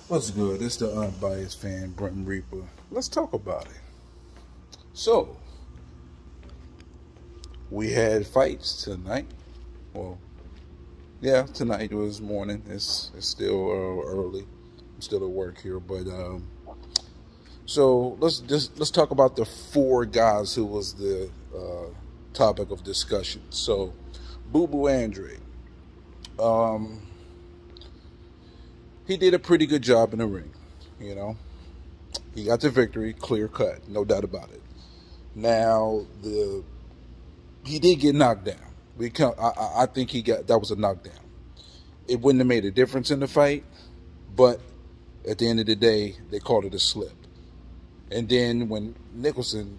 What's good? It's the Unbiased Fan, Brim Reaper. Let's talk about it. So, we had fights tonight. Well, yeah, tonight was morning. It's still early. I'm still at work here, but so let's talk about the four guys who was the topic of discussion. So, BooBoo Andrade. He did a pretty good job in the ring, you know. He got the victory, clear cut, no doubt about it. Now, he did get knocked down. I think that was a knockdown. It wouldn't have made a difference in the fight, but at the end of the day, they called it a slip. And then when Nicholson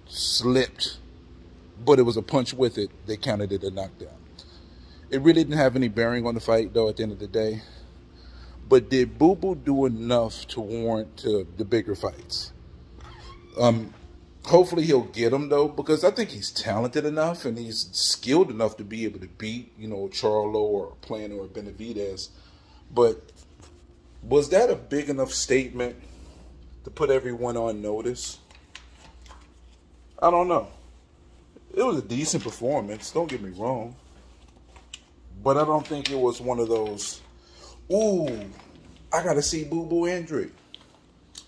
slipped, but it was a punch with it, they counted it a knockdown. It really didn't have any bearing on the fight, though, at the end of the day. But did BooBoo do enough to warrant the bigger fights? Hopefully he'll get them, though, because I think he's talented enough and he's skilled enough to be able to beat, you know, Charlo or Plano or Benavidez. But was that a big enough statement to put everyone on notice? I don't know. It was a decent performance, don't get me wrong. But I don't think it was one of those, ooh, I got to see BooBoo Andrade.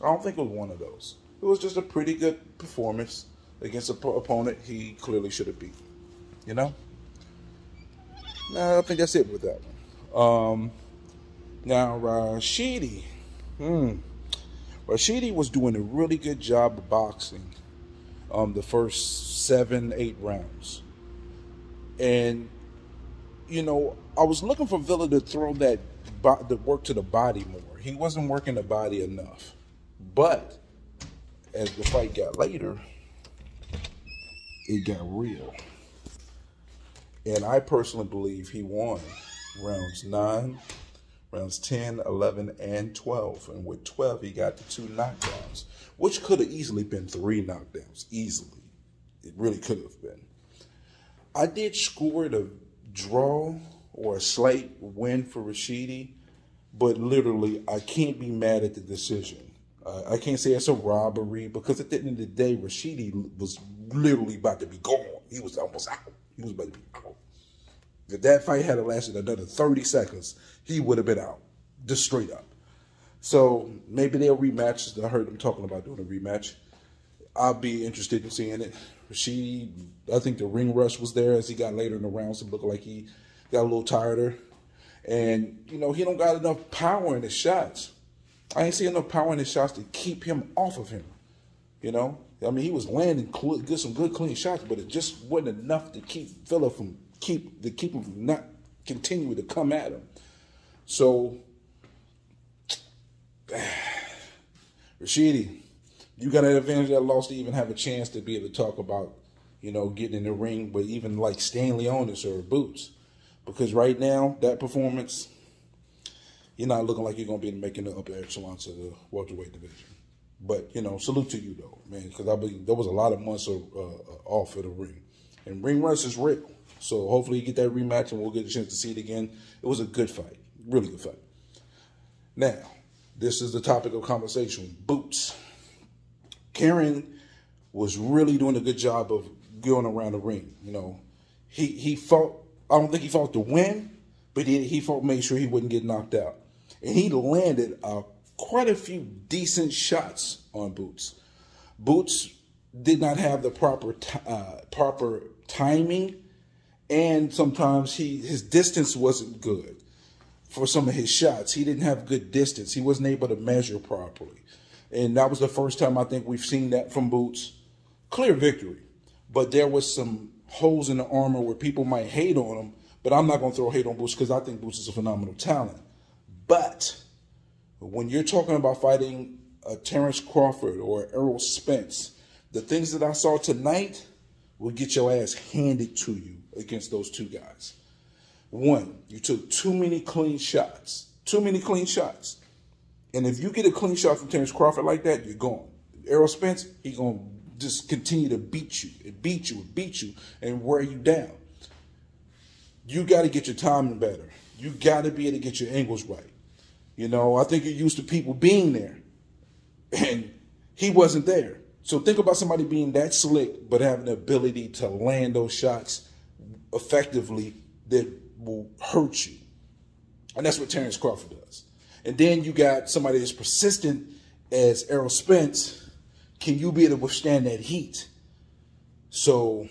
I don't think it was one of those. It was just a pretty good performance against an opponent he clearly should have beat. You know? Nah, I think that's it with that one. Now, Rashidi. Rashidi was doing a really good job of boxing the first 7-8 rounds. And you know, I was looking for Villa to throw the work to the body more. He wasn't working the body enough. But as the fight got later, it got real. And I personally believe he won rounds 9, rounds 10, 11, and 12. And with 12, he got the 2 knockdowns, which could have easily been 3 knockdowns. Easily. It really could have been. I did score the draw or a slight win for Rashidi, but literally I can't be mad at the decision. I can't say it's a robbery because at the end of the day, Rashidi was literally about to be gone. He was almost out. He was about to be out. If that fight had lasted another 30 seconds, he would have been out, just straight up. So maybe they'll rematch. I heard them talking about doing a rematch. I'll be interested in seeing it. Rashidi, I think the ring rush was there as he got later in the rounds. It looked like he got a little tireder. And, you know, he don't got enough power in his shots. I ain't see enough power in his shots to keep him off of him, you know? I mean, he was landing some good, clean shots, but it just wasn't enough to keep Villa from keep him from not continuing to come at him. So, Rashidi, you got an advantage of that loss to even have a chance to be able to talk about, you know, getting in the ring with even like Stanley Onis or Boots. Because right now, that performance, you're not looking like you're going to be making the upper echelons of the welterweight division. But, you know, salute to you, though, man, because I believe there was a lot of months off of the ring. And ring rush is real. So hopefully you get that rematch and we'll get a chance to see it again. It was a good fight, really good fight. Now, this is the topic of conversation, Boots. Karen was really doing a good job of going around the ring. You know, he fought. I don't think he fought to win, but he fought, made sure he wouldn't get knocked out, and he landed quite a few decent shots on Boots. Boots did not have the proper timing, and sometimes his distance wasn't good for some of his shots. He didn't have good distance. He wasn't able to measure properly. And that was the first time I think we've seen that from Boots. Clear victory. But there was some holes in the armor where people might hate on him. But I'm not going to throw hate on Boots because I think Boots is a phenomenal talent. But when you're talking about fighting a Terrence Crawford or Errol Spence, the things that I saw tonight will get your ass handed to you against those two guys. One, you took too many clean shots. Too many clean shots. And if you get a clean shot from Terrence Crawford like that, you're gone. Errol Spence, he's going to just continue to beat you and beat you and beat you and wear you down. You got to get your timing better. You got to be able to get your angles right. You know, I think you're used to people being there, and he wasn't there. So think about somebody being that slick, but having the ability to land those shots effectively that will hurt you. And that's what Terrence Crawford does. And then you got somebody as persistent as Errol Spence. Can you be able to withstand that heat? So,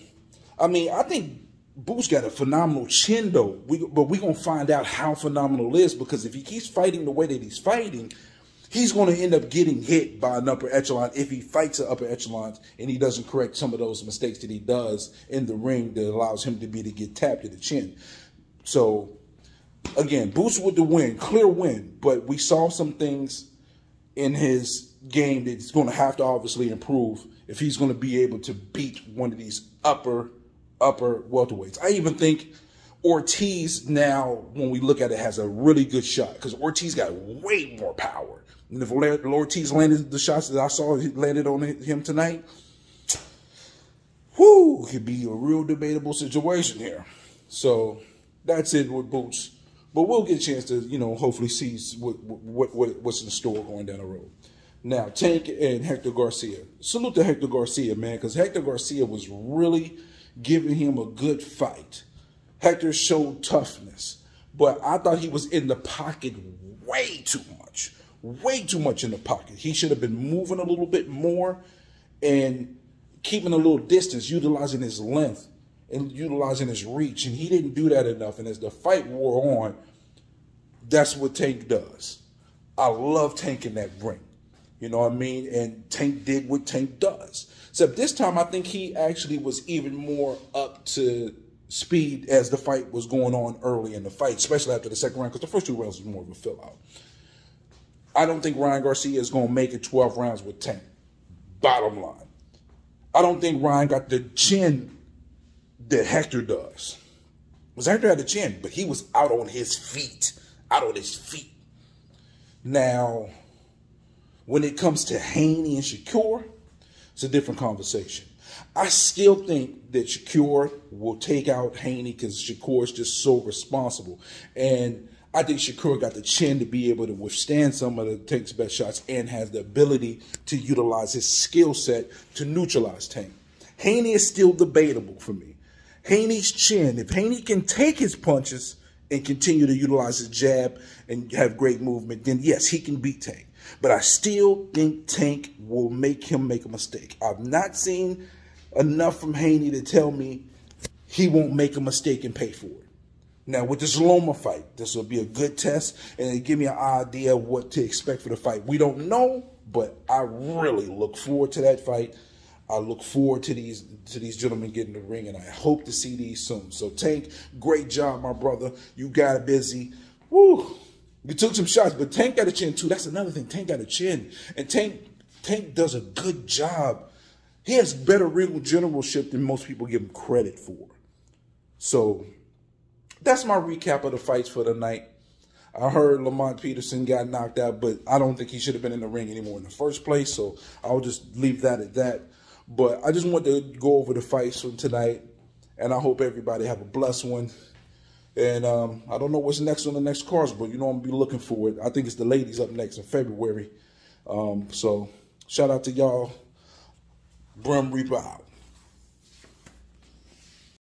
I mean, I think Boo's got a phenomenal chin, though. But we're going to find out how phenomenal it is, because if he keeps fighting the way that he's fighting, he's going to end up getting hit by an upper echelon if he fights an upper echelon and he doesn't correct some of those mistakes that he does in the ring that allows him to get tapped in the chin. So, again, Boo's with the win, clear win, but we saw some things in his game that he's going to have to obviously improve if he's going to be able to beat one of these upper welterweights. I even think Ortiz now, when we look at it, has a really good shot, because Ortiz got way more power. And if Ortiz landed the shots that I saw he landed on him tonight, whoo, it could be a real debatable situation here. So that's it with Boots. But we'll get a chance to, you know, hopefully see what's in store going down the road. Now, Tank and Hector Garcia. Salute to Hector Garcia, man, because Hector Garcia was really giving him a good fight. Hector showed toughness, but I thought he was in the pocket way too much. Way too much in the pocket. He should have been moving a little bit more and keeping a little distance, utilizing his length and utilizing his reach, and he didn't do that enough. And as the fight wore on, that's what Tank does. I love Tank in that ring. You know what I mean? And Tank did what Tank does. Except this time, I think he actually was even more up to speed as the fight was going on early in the fight, especially after the second round, because the first 2 rounds was more of a fill-out. I don't think Ryan Garcia is going to make it 12 rounds with Tank. Bottom line. I don't think Ryan got the chin that Hector does. Because Hector had the chin, but he was out on his feet. Out on his feet. Now, when it comes to Haney and Shakur, it's a different conversation. I still think that Shakur will take out Haney because Shakur is just so responsible. And I think Shakur got the chin to be able to withstand some of the Tank's best shots and has the ability to utilize his skill set to neutralize Tank. Haney is still debatable for me. Haney's chin, if Haney can take his punches and continue to utilize his jab and have great movement, then yes, he can beat Tank. But I still think Tank will make him make a mistake. I've not seen enough from Haney to tell me he won't make a mistake and pay for it. Now, with this Loma fight, this will be a good test, and it'll give me an idea of what to expect for the fight. We don't know, but I really look forward to that fight. I look forward to these gentlemen getting in the ring, and I hope to see these soon. So, Tank, great job, my brother. You got busy. Woo! You took some shots, but Tank got a chin, too. That's another thing. Tank got a chin, and Tank does a good job. He has better ring generalship than most people give him credit for. So, that's my recap of the fights for the night. I heard Lamont Peterson got knocked out, but I don't think he should have been in the ring anymore in the first place, so I'll just leave that at that. But I just want to go over the fights from tonight, and I hope everybody have a blessed one. And I don't know what's next on the next cards, but you know I'm going to be looking for it. I think it's the ladies up next in February. So shout out to y'all. Brim Reaper out.